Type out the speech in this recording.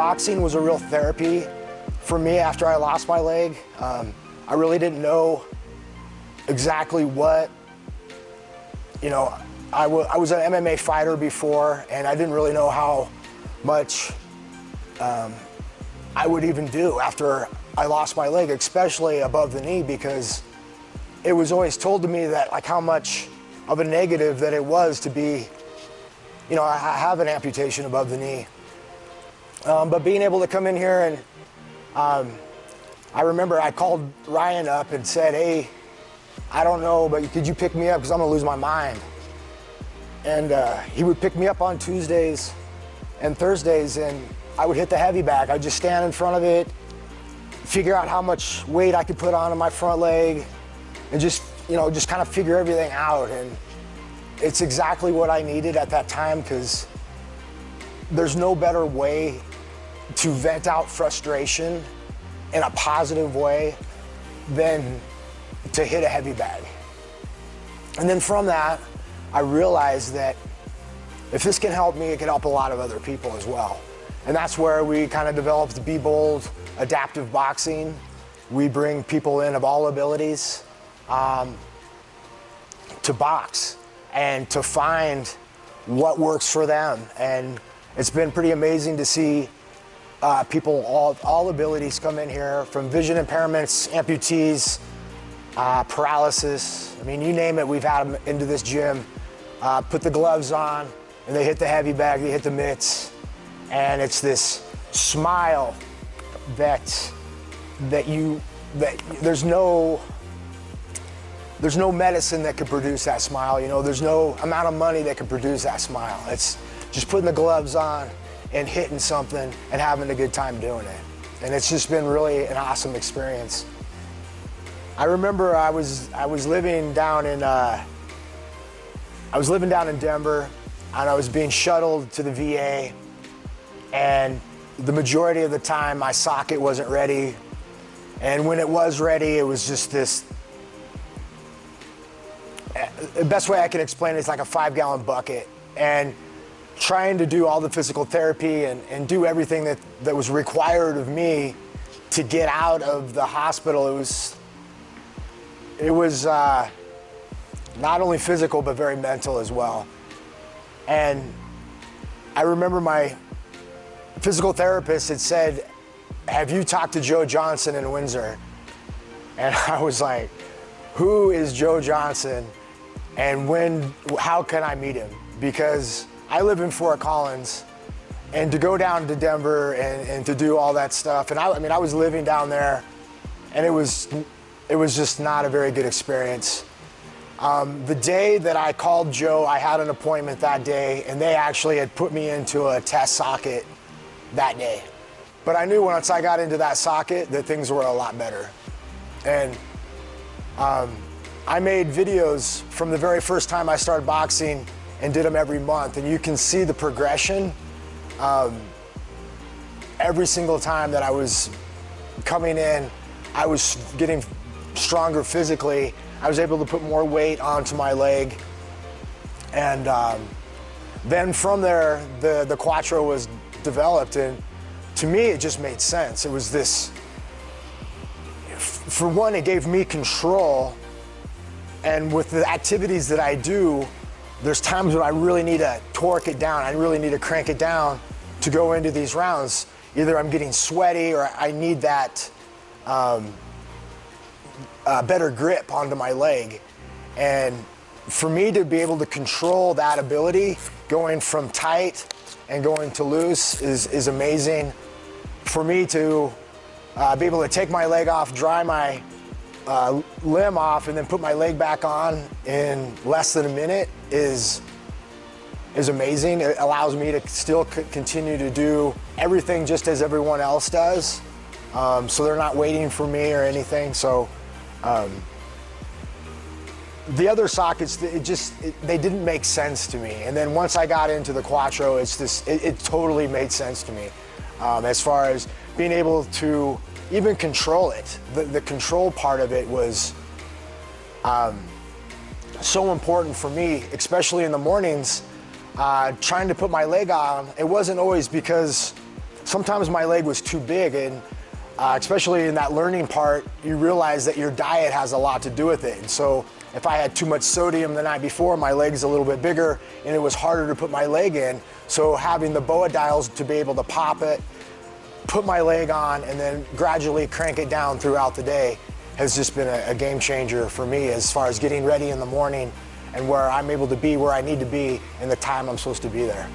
boxing was a real therapy for me after I lost my leg. I really didn't know exactly what, I was an MMA fighter before, and I didn't really know how much I would even do after I lost my leg, especially above the knee, because it was always told to me that like how much of a negative that it was to be, I have an amputation above the knee. But being able to come in here and I remember I called Ryan up and said, hey, I don't know, but could you pick me up because I'm gonna lose my mind. And he would pick me up on Tuesdays and Thursdays, and I would hit the heavy bag. I'd just stand in front of it, figure out how much weight I could put on my front leg, and just kind of figure everything out. And it's exactly what I needed at that time, because there's no better way to vent out frustration in a positive way than to hit a heavy bag. And then from that, I realized that if this can help me, it can help a lot of other people as well. And that's where we kind of developed Be Bold Adaptive Boxing. We bring people in of all abilities to box and to find what works for them. And it's been pretty amazing to see people, all abilities come in here, from vision impairments, amputees, paralysis. I mean, you name it, we've had them into this gym. Put the gloves on, and they hit the heavy bag, they hit the mitts, and it's this smile that there's no medicine that could produce that smile. There's no amount of money that could produce that smile. It's just putting the gloves on and hitting something and having a good time doing it. And it's just been really an awesome experience. I remember I was living down in Denver, and I was being shuttled to the VA, and the majority of the time my socket wasn't ready. And when it was ready, it was just this, the best way I can explain it is like a 5-gallon bucket. And trying to do all the physical therapy and do everything that was required of me to get out of the hospital, it was not only physical, but very mental as well. And I remember my physical therapist had said, have you talked to Joe Johnson in Windsor? And I was like, who is Joe Johnson? And how can I meet him? Because I live in Fort Collins, and to go down to Denver and to do all that stuff. And I was living down there, and it was just not a very good experience. The day that I called Joe, I had an appointment that day, and they actually had put me into a test socket that day. But I knew once I got into that socket that things were a lot better. And I made videos from the very first time I started boxing and did them every month, and you can see the progression. Every single time that I was coming in, I was getting stronger physically. I was able to put more weight onto my leg. And then from there, the Quattro was developed, and to me, it just made sense. It was this, for one, it gave me control, and with the activities that I do, there's times when I really need to torque it down. I really need to crank it down to go into these rounds. Either I'm getting sweaty or I need that better grip onto my leg. And for me to be able to control that ability, going from tight and going to loose is amazing. For me to be able to take my leg off, dry my limb off, and then put my leg back on in less than a minute is amazing. It allows me to still continue to do everything just as everyone else does. So they're not waiting for me or anything. So the other sockets, they didn't make sense to me. And then once I got into the Quattro, it totally made sense to me. As far as being able to even control it. The control part of it was so important for me, especially in the mornings, trying to put my leg on. It wasn't always because sometimes my leg was too big, and especially in that learning part, you realize that your diet has a lot to do with it. And so if I had too much sodium the night before, my leg's a little bit bigger and it was harder to put my leg in. So having the BOA dials to be able to pop it, put my leg on, and then gradually crank it down throughout the day has just been a game changer for me as far as getting ready in the morning and where I'm able to be where I need to be in the time I'm supposed to be there.